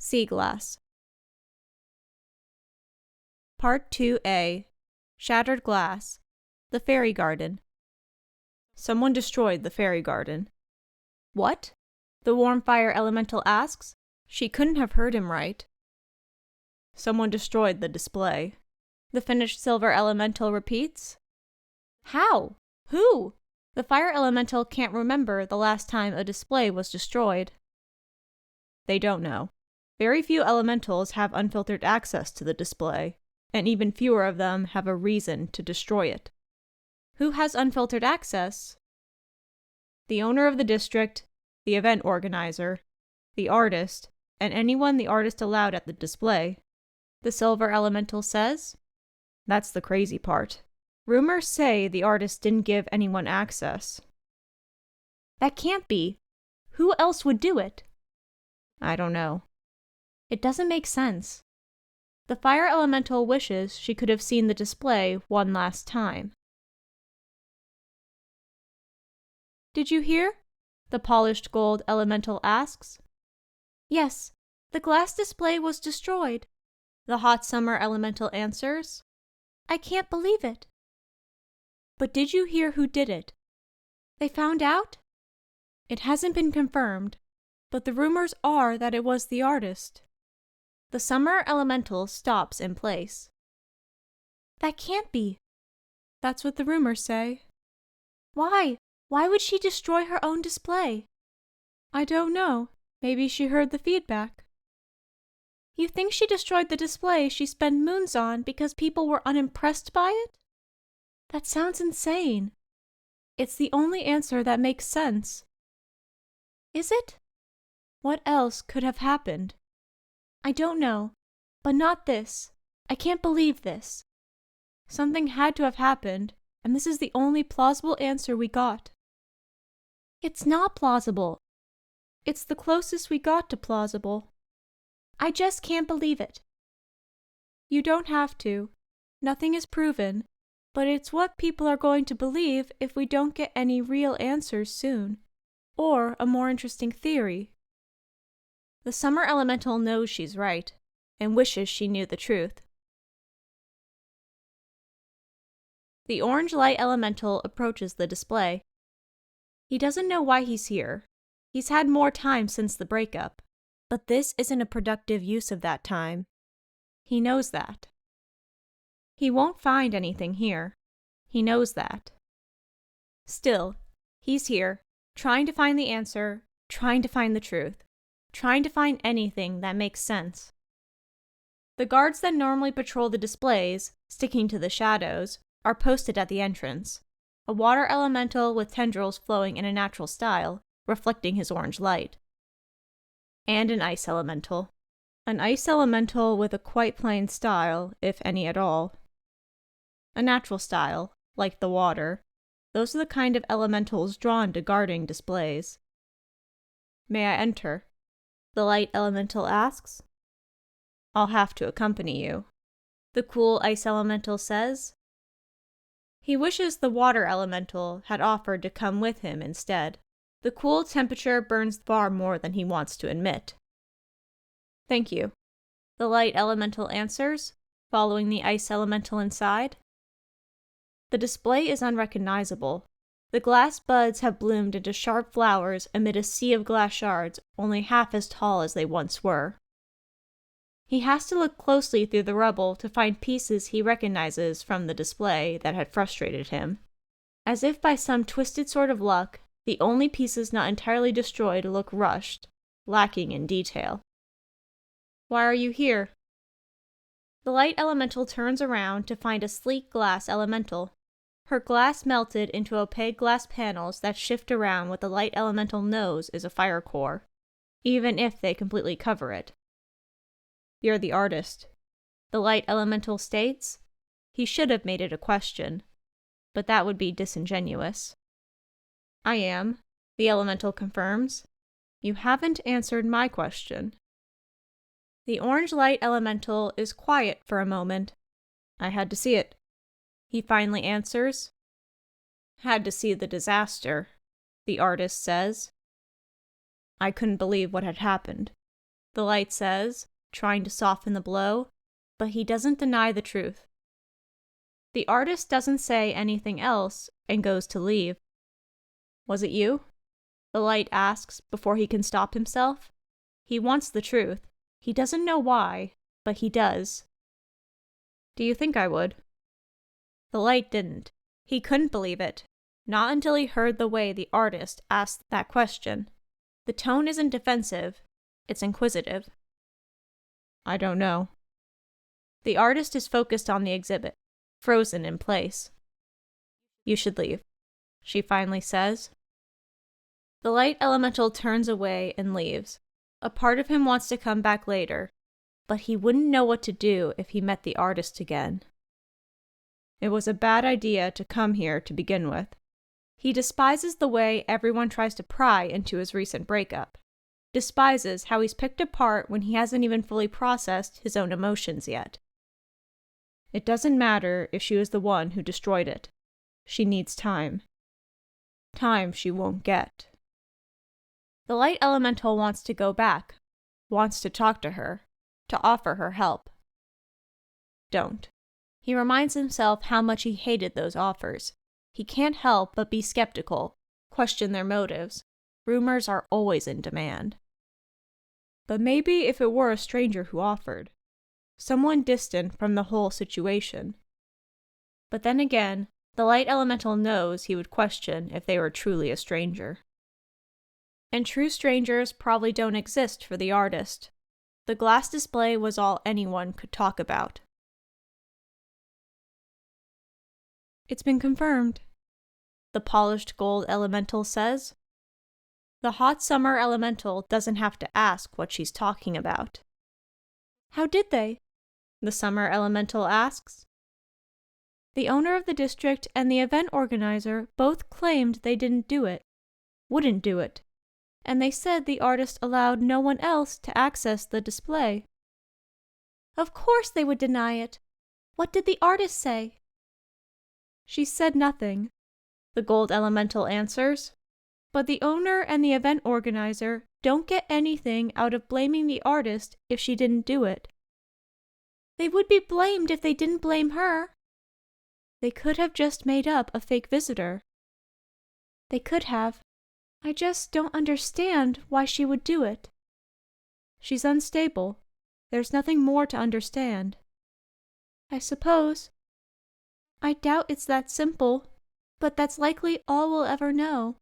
Sea glass. Part 2A. Shattered glass. The fairy garden. Someone destroyed the fairy garden. What? The warm fire elemental asks. She couldn't have heard him right. Someone destroyed the display. The finished silver elemental repeats. How? Who? The fire elemental can't remember the last time a display was destroyed. They don't know. Very few elementals have unfiltered access to the display, and even fewer of them have a reason to destroy it. Who has unfiltered access? The owner of the district, the event organizer, the artist, and anyone the artist allowed at the display. The silver elemental says. That's the crazy part. Rumors say the artist didn't give anyone access. That can't be. Who else would do it? I don't know. It doesn't make sense. The fire elemental wishes she could have seen the display one last time. Did you hear? The polished gold elemental asks. Yes, the glass display was destroyed. The hot summer elemental answers. I can't believe it. But did you hear who did it? They found out? It hasn't been confirmed, but the rumors are that it was the artist. The summer elemental stops in place. That can't be. That's what the rumors say. Why? Why would she destroy her own display? I don't know. Maybe she heard the feedback. You think she destroyed the display she spent moons on because people were unimpressed by it? That sounds insane. It's the only answer that makes sense. Is it? What else could have happened? I don't know, but not this. I can't believe this. Something had to have happened, and this is the only plausible answer we got. It's not plausible. It's the closest we got to plausible. I just can't believe it. You don't have to. Nothing is proven, but it's what people are going to believe if we don't get any real answers soon, or a more interesting theory. The summer elemental knows she's right, and wishes she knew the truth. The orange light elemental approaches the display. He doesn't know why he's here. He's had more time since the breakup, but this isn't a productive use of that time. He knows that. He won't find anything here. He knows that. Still, he's here, trying to find the answer, trying to find the truth. Trying to find anything that makes sense. The guards that normally patrol the displays, sticking to the shadows, are posted at the entrance. A water elemental with tendrils flowing in a natural style, reflecting his orange light. And an ice elemental. An ice elemental with a quite plain style, if any at all. A natural style, like the water. Those are the kind of elementals drawn to guarding displays. May I enter? The light elemental asks. I'll have to accompany you. The cool ice elemental says. He wishes the water elemental had offered to come with him instead. The cool temperature burns far more than he wants to admit. Thank you. The light elemental answers, following the ice elemental inside. The display is unrecognizable. The glass buds have bloomed into sharp flowers amid a sea of glass shards only half as tall as they once were. He has to look closely through the rubble to find pieces he recognizes from the display that had frustrated him. As if by some twisted sort of luck, the only pieces not entirely destroyed look rushed, lacking in detail. Why are you here? The light elemental turns around to find a sleek glass elemental. Her glass melted into opaque glass panels that shift around what the light elemental knows is a fire core, even if they completely cover it. You're the artist. The light elemental states. He should have made it a question, but that would be disingenuous. I am, the elemental confirms. You haven't answered my question. The orange light elemental is quiet for a moment. I had to see it. He finally answers. Had to see the disaster, the artist says. I couldn't believe what had happened. the light says, trying to soften the blow, but he doesn't deny the truth. The artist doesn't say anything else and goes to leave. Was it you? The light asks before he can stop himself. He wants the truth. He doesn't know why, but he does. Do you think I would? The light didn't. He couldn't believe it. Not until he heard the way the artist asked that question. The tone isn't defensive, it's inquisitive. I don't know. The artist is focused on the exhibit, frozen in place. You should leave, she finally says. The light elemental turns away and leaves. A part of him wants to come back later, but he wouldn't know what to do if he met the artist again. It was a bad idea to come here to begin with. He despises the way everyone tries to pry into his recent breakup. Despises how he's picked apart when he hasn't even fully processed his own emotions yet. It doesn't matter if she was the one who destroyed it. She needs time. Time she won't get. The light elemental wants to go back, wants to talk to her, to offer her help. Don't. He reminds himself how much he hated those offers. He can't help but be skeptical, question their motives. Rumors are always in demand. But maybe if it were a stranger who offered, someone distant from the whole situation. But then again, the light elemental knows he would question if they were truly a stranger. And true strangers probably don't exist for the artist. The glass display was all anyone could talk about. It's been confirmed, the polished gold elemental says. The hot summer elemental doesn't have to ask what she's talking about. How did they? The summer elemental asks. The owner of the district and the event organizer both claimed they didn't do it, wouldn't do it, and they said the artist allowed no one else to access the display. Of course they would deny it. What did the artist say? She said nothing, the gold elemental answers. But the owner and the event organizer don't get anything out of blaming the artist if she didn't do it. They would be blamed if they didn't blame her. They could have just made up a fake visitor. They could have. I just don't understand why she would do it. She's unstable. There's nothing more to understand. I suppose. I doubt it's that simple, but that's likely all we'll ever know.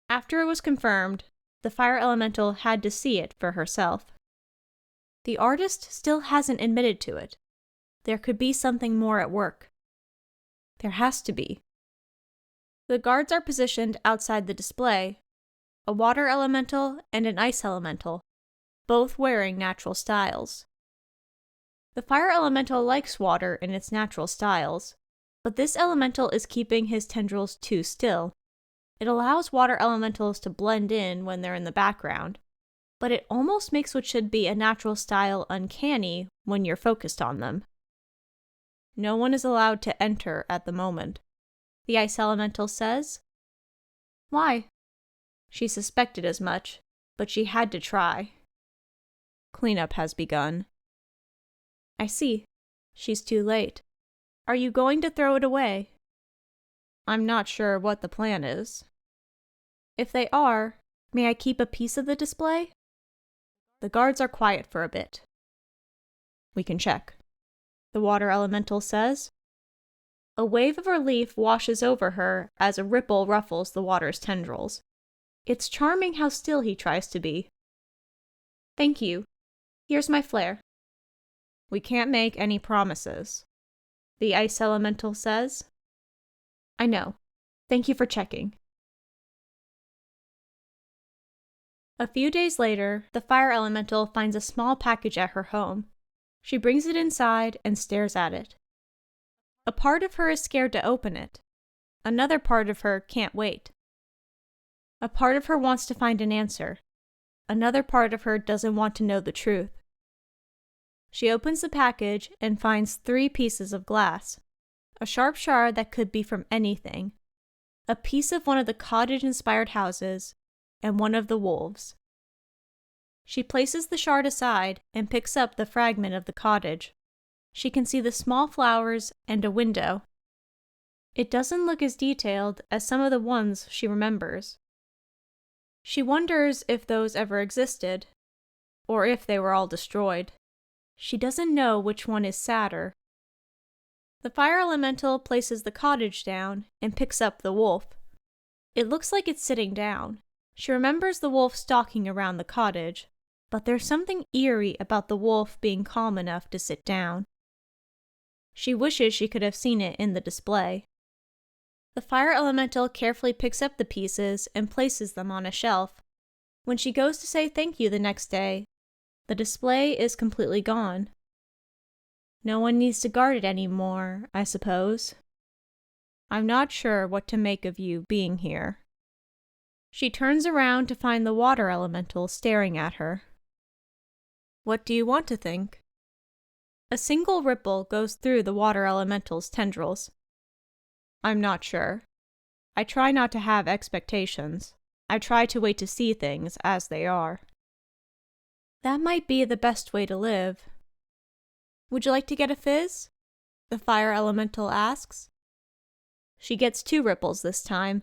After it was confirmed, the fire elemental had to see it for herself. The artist still hasn't admitted to it. There could be something more at work. There has to be. The guards are positioned outside the display, a water elemental and an ice elemental, both wearing natural styles. The fire elemental likes water in its natural styles, but this elemental is keeping his tendrils too still. It allows water elementals to blend in when they're in the background, but it almost makes what should be a natural style uncanny when you're focused on them. No one is allowed to enter at the moment, the ice elemental says. Why? She suspected as much, but she had to try. Cleanup has begun. I see. She's too late. Are you going to throw it away? I'm not sure what the plan is. If they are, may I keep a piece of the display? The guards are quiet for a bit. We can check, the water elemental says. A wave of relief washes over her as a ripple ruffles the water's tendrils. It's charming how still he tries to be. Thank you. Here's my flare. We can't make any promises, the ice elemental says. I know. Thank you for checking. A few days later, the fire elemental finds a small package at her home. She brings it inside and stares at it. A part of her is scared to open it. Another part of her can't wait. A part of her wants to find an answer. Another part of her doesn't want to know the truth. She opens the package and finds 3 pieces of glass. A sharp shard that could be from anything. A piece of one of the cottage-inspired houses. and one of the wolves. She places the shard aside and picks up the fragment of the cottage. She can see the small flowers and a window. It doesn't look as detailed as some of the ones she remembers. She wonders if those ever existed, or if they were all destroyed. She doesn't know which one is sadder. The fire elemental places the cottage down and picks up the wolf. It looks like it's sitting down. She remembers the wolf stalking around the cottage, but there's something eerie about the wolf being calm enough to sit down. She wishes she could have seen it in the display. The fire elemental carefully picks up the pieces and places them on a shelf. When she goes to say thank you the next day, the display is completely gone. No one needs to guard it anymore, I suppose. I'm not sure what to make of you being here. She turns around to find the water elemental staring at her. What do you want to think? A single ripple goes through the water elemental's tendrils. I'm not sure. I try not to have expectations. I try to wait to see things as they are. That might be the best way to live. Would you like to get a fizz? The fire elemental asks. She gets 2 ripples this time.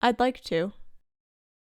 I'd like to.